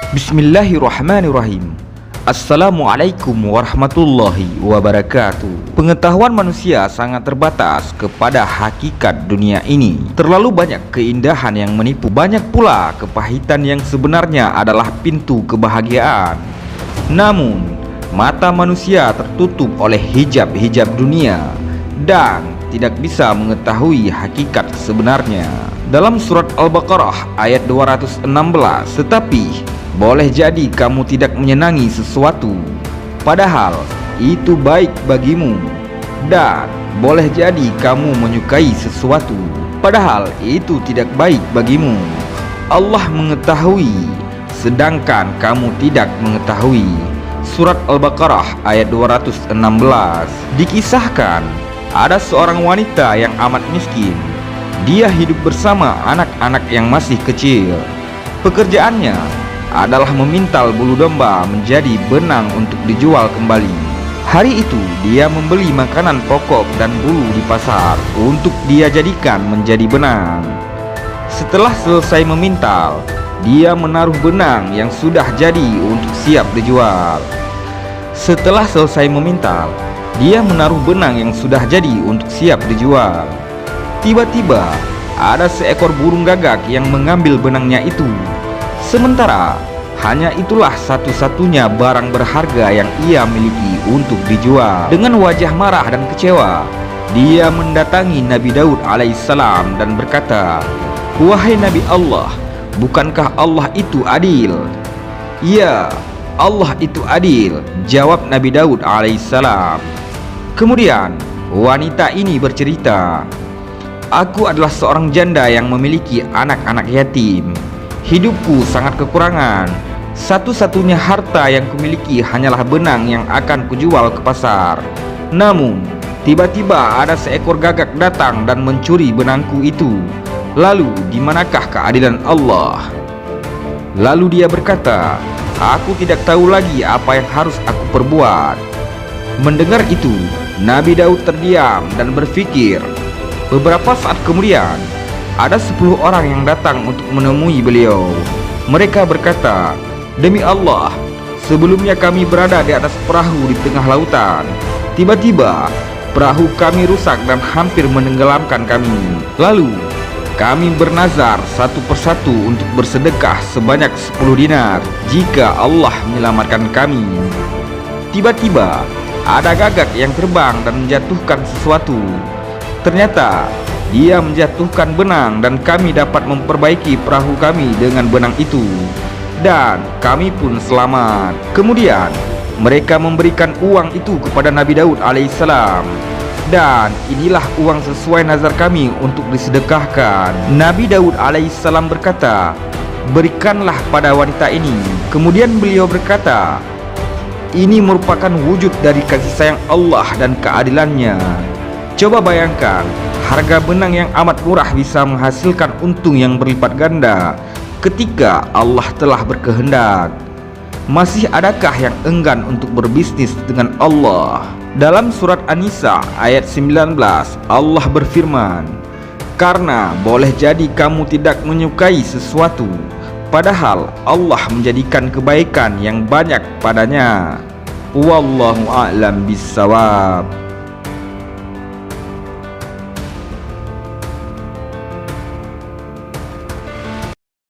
Bismillahirrahmanirrahim. Assalamualaikum warahmatullahi wabarakatuh. Pengetahuan manusia sangat terbatas kepada hakikat dunia ini. Terlalu banyak keindahan yang menipu, banyak pula kepahitan yang sebenarnya adalah pintu kebahagiaan. Namun, mata manusia tertutup oleh hijab-hijab dunia dan tidak bisa mengetahui hakikat sebenarnya. Dalam surat Al-Baqarah ayat 216, tetapi boleh jadi kamu tidak menyenangi sesuatu, padahal itu baik bagimu. Dan boleh jadi kamu menyukai sesuatu, padahal itu tidak baik bagimu. Allah mengetahui, sedangkan kamu tidak mengetahui. Surat Al-Baqarah ayat 216. Dikisahkan, ada seorang wanita yang amat miskin. Dia hidup bersama anak-anak yang masih kecil. Pekerjaannya adalah memintal bulu domba menjadi benang untuk dijual kembali. Hari itu dia membeli makanan pokok dan bulu di pasar untuk dia jadikan menjadi benang. Setelah selesai memintal, dia menaruh benang yang sudah jadi untuk siap dijual. Setelah selesai memintal, dia menaruh benang yang sudah jadi untuk siap dijual. Tiba-tiba ada seekor burung gagak yang mengambil benangnya itu. Sementara hanya itulah satu-satunya barang berharga yang ia miliki untuk dijual. Dengan wajah marah dan kecewa, dia mendatangi Nabi Daud alaihissalam dan berkata, "Wahai Nabi Allah, bukankah Allah itu adil?" "Ya, Allah itu adil," jawab Nabi Daud alaihissalam. Kemudian wanita ini bercerita, "Aku adalah seorang janda yang memiliki anak-anak yatim. Hidupku sangat kekurangan. Satu-satunya harta yang kumiliki hanyalah benang yang akan kujual ke pasar. Namun, tiba-tiba ada seekor gagak datang dan mencuri benangku itu. Lalu, di manakah keadilan Allah?" Lalu dia berkata, "Aku tidak tahu lagi apa yang harus aku perbuat." Mendengar itu, Nabi Daud terdiam dan berpikir. Beberapa saat kemudian, ada 10 orang yang datang untuk menemui beliau. Mereka berkata, "Demi Allah, sebelumnya kami berada di atas perahu di tengah lautan. Tiba-tiba perahu kami rusak dan hampir menenggelamkan kami. Lalu kami bernazar satu persatu untuk bersedekah sebanyak 10 dinar jika Allah menyelamatkan kami. Tiba-tiba ada gagak yang terbang dan menjatuhkan sesuatu. Ternyata dia menjatuhkan benang dan kami dapat memperbaiki perahu kami dengan benang itu. Dan kami pun selamat." Kemudian mereka memberikan uang itu kepada Nabi Daud alaihissalam. "Dan inilah uang sesuai nazar kami untuk disedekahkan." Nabi Daud alaihissalam berkata, "Berikanlah pada wanita ini." Kemudian beliau berkata, "Ini merupakan wujud dari kasih sayang Allah dan keadilannya. Coba bayangkan, harga benang yang amat murah bisa menghasilkan untung yang berlipat ganda ketika Allah telah berkehendak. Masih adakah yang enggan untuk berbisnis dengan Allah?" Dalam surat An-Nisa ayat 19, Allah berfirman, "Karena boleh jadi kamu tidak menyukai sesuatu, padahal Allah menjadikan kebaikan yang banyak padanya. Wallahu a'lam bissawab."